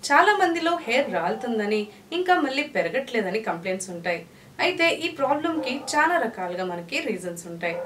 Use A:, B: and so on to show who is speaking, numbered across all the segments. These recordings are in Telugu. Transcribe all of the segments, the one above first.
A: చాలా మందిలో హెయిర్ రాలుతుందని ఇంకా మళ్ళీ పెరగట్లేదని కంప్లైంట్స్ ఉంటాయి. అయితే ఈ ప్రాబ్లంకి చాలా రకాలుగా మనకి రీజన్స్ ఉంటాయి.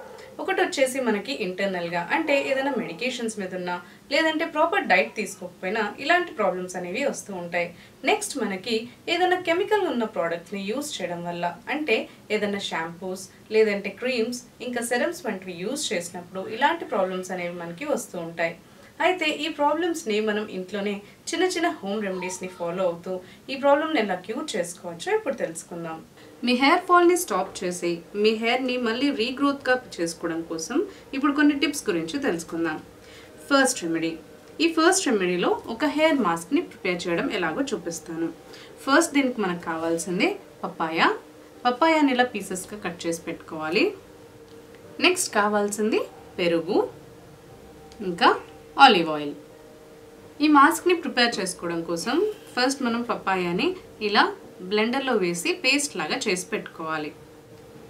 A: ఒకటి వచ్చేసి మనకి ఇంటర్నల్గా, అంటే ఏదైనా మెడికేషన్స్ మీద ఉన్నా లేదంటే ప్రాపర్ డైట్ తీసుకోకపోయినా ఇలాంటి ప్రాబ్లమ్స్ అనేవి వస్తూ ఉంటాయి. నెక్స్ట్ మనకి ఏదైనా కెమికల్ ఉన్న ప్రోడక్ట్స్ని యూస్ చేయడం వల్ల, అంటే ఏదైనా షాంపూస్ లేదంటే క్రీమ్స్ ఇంకా సెరమ్స్ వంటివి యూస్ చేసినప్పుడు ఇలాంటి ప్రాబ్లమ్స్ అనేవి మనకి వస్తూ ఉంటాయి. అయితే ఈ ప్రాబ్లమ్స్ని మనం ఇంట్లోనే చిన్న చిన్న హోమ్ రెమెడీస్ని ఫాలో అవుతూ ఈ ప్రాబ్లమ్ని ఎలా క్యూర్ చేసుకోవచ్చో ఇప్పుడు తెలుసుకుందాం. మీ హెయిర్ ఫాల్ని స్టాప్ చేసి మీ హెయిర్ని మళ్ళీ రీగ్రోత్గా చేసుకోవడం కోసం ఇప్పుడు కొన్ని టిప్స్ గురించి తెలుసుకుందాం. First remedy. ఈ ఫస్ట్ రెమెడీలో ఒక హెయిర్ మాస్క్ని ప్రిపేర్ చేయడం ఎలాగో చూపిస్తాను. ఫస్ట్ దీనికి మనకు కావాల్సింది పప్పాయాని ఇలా పీసెస్గా కట్ చేసి పెట్టుకోవాలి. నెక్స్ట్ కావాల్సింది పెరుగు, ఇంకా ఆలివ్ ఆయిల్. ఈ మాస్క్ని ప్రిపేర్ చేసుకోవడం కోసం ఫస్ట్ మనం పప్పాయాని ఇలా బ్లెండర్లో వేసి పేస్ట్ లాగా చేసి పెట్టుకోవాలి.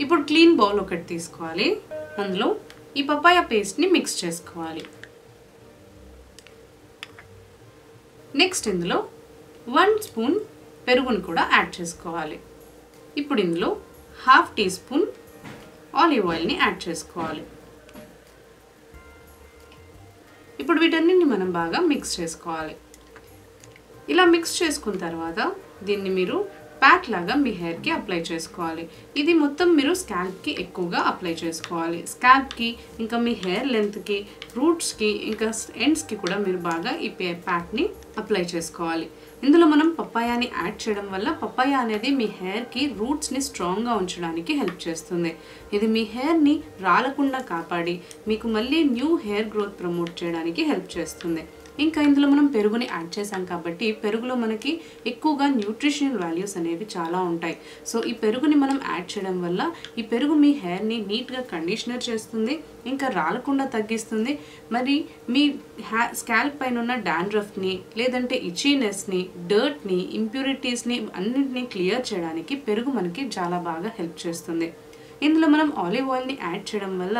A: ఇప్పుడు క్లీన్ బౌల్ ఒకటి తీసుకోవాలి. అందులో ఈ పప్పాయ పేస్ట్ని మిక్స్ చేసుకోవాలి. నెక్స్ట్ ఇందులో 1 స్పూన్ పెరుగును కూడా యాడ్ చేసుకోవాలి. ఇప్పుడు ఇందులో 1/2 టీ స్పూన్ ఆలివ్ ఆయిల్ని యాడ్ చేసుకోవాలి. ఇప్పుడు వీటన్నిటిని మనం బాగా మిక్స్ చేసుకోవాలి. ఇలా మిక్స్ చేసుకున్న తర్వాత దీన్ని మీరు ప్యాక్ లాగా మీ హెయిర్కి అప్లై చేసుకోవాలి. ఇది మొత్తం మీరు స్కాల్ప్కి ఎక్కువగా అప్లై చేసుకోవాలి. స్కాల్ప్కి, ఇంకా మీ హెయిర్ లెంత్కి, రూట్స్కి, ఇంకా ఎండ్స్కి కూడా మీరు బాగా ఈ ప్యాక్ని అప్లై చేసుకోవాలి. ఇందులో మనం పప్పాయాని యాడ్ చేయడం వల్ల పప్పాయ అనేది మీ హెయిర్కి రూట్స్ని స్ట్రాంగ్గా ఉంచడానికి హెల్ప్ చేస్తుంది. ఇది మీ హెయిర్ని రాలకుండా కాపాడి మీకు మళ్ళీ న్యూ హెయిర్ గ్రోత్ ప్రమోట్ చేయడానికి హెల్ప్ చేస్తుంది. ఇంకా ఇందులో మనం పెరుగుని యాడ్ చేసాం కాబట్టి పెరుగులో మనకి ఎక్కువగా న్యూట్రిషనల్ వాల్యూస్ అనేవి చాలా ఉంటాయి. సో ఈ పెరుగుని మనం యాడ్ చేయడం వల్ల ఈ పెరుగు మీ హెయిర్ని నీట్గా కండిషనర్ చేస్తుంది, ఇంకా రాలకుండా తగ్గిస్తుంది. మరి మీ స్కాల్ప్ పైన ఉన్న డాండ్రఫ్ని, లేదంటే ఇచీనెస్ని, డర్ట్ని, ఇంప్యూరిటీస్ని అన్నింటినీ క్లియర్ చేయడానికి పెరుగు మనకి చాలా బాగా హెల్ప్ చేస్తుంది. ఇందులో మనం ఆలివ్ ఆయిల్ని యాడ్ చేయడం వల్ల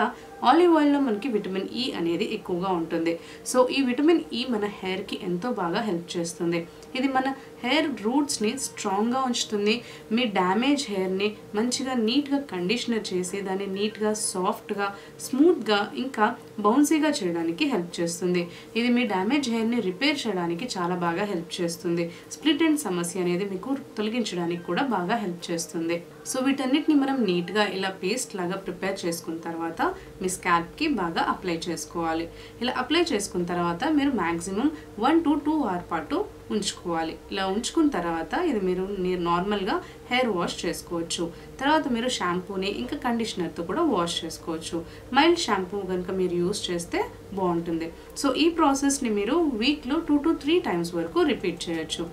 A: ఆలివ్ ఆయిల్లో మనకి విటమిన్ ఈ అనేది ఎక్కువగా ఉంటుంది. సో ఈ విటమిన్ ఈ మన హెయిర్కి ఎంతో బాగా హెల్ప్ చేస్తుంది. ఇది మన హెయిర్ రూట్స్ని స్ట్రాంగ్గా ఉంచుతుంది. మీ డ్యామేజ్ హెయిర్ని మంచిగా నీట్గా కండిషనర్ చేసి దాన్ని నీట్గా, సాఫ్ట్గా, స్మూత్గా, ఇంకా బౌన్సీగా చేయడానికి హెల్ప్ చేస్తుంది. ఇది మీ డ్యామేజ్ హెయిర్ని రిపేర్ చేయడానికి చాలా బాగా హెల్ప్ చేస్తుంది. స్ప్లిట్ ఎండ్ సమస్య అనేది మీకు తొలగించడానికి కూడా బాగా హెల్ప్ చేస్తుంది. సో వీటన్నిటిని మనం నీట్గా ఇలా పేస్ట్ లాగా ప్రిపేర్ చేసుకున్న తర్వాత మీ స్కాల్ప్కి బాగా అప్లై చేసుకోవాలి. ఇలా అప్లై చేసుకున్న తర్వాత మీరు మ్యాక్సిమం 1 to 2 hours పాటు ఉంచుకోవాలి. ఇలా ఉంచుకున్న తర్వాత ఇది మీరు నార్మల్గా హెయిర్ వాష్ చేసుకోవచ్చు. తర్వాత మీరు షాంపూని ఇంకా కండిషనర్తో కూడా వాష్ చేసుకోవచ్చు. మైల్డ్ షాంపూ కనుక మీరు యూస్ చేస్తే బాగుంటుంది. సో ఈ ప్రాసెస్ని మీరు వీక్లో 2 to 3 times వరకు రిపీట్ చేయొచ్చు.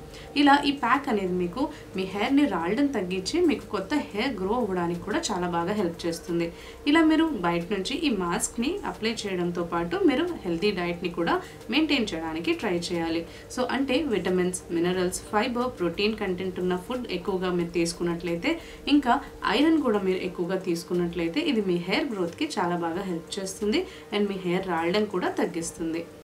A: ఇలా ఈ ప్యాక్ అనేది మీకు మీ హెయిర్ని రాలడం తగ్గించి మీకు కొత్త హెయిర్ గ్రో అవ్వడానికి కూడా చాలా బాగా హెల్ప్ చేస్తుంది. ఇలా మీరు బయట నుంచి ఈ మాస్క్ని అప్లై చేయడంతో పాటు మీరు హెల్తీ డైట్ని కూడా మెయింటైన్ చేయడానికి ట్రై చేయాలి. సో అంటే vitamins, minerals, fibre, protein content ఉన్న ఫుడ్ ఎక్కువగా మీరు తీసుకున్నట్లయితే, ఇంకా ఐరన్ కూడా మీరు ఎక్కువగా తీసుకున్నట్లయితే ఇది మీ హెయిర్ గ్రోత్కి చాలా బాగా హెల్ప్ చేస్తుంది అండ్ మీ హెయిర్ రాలడం కూడా తగ్గిస్తుంది.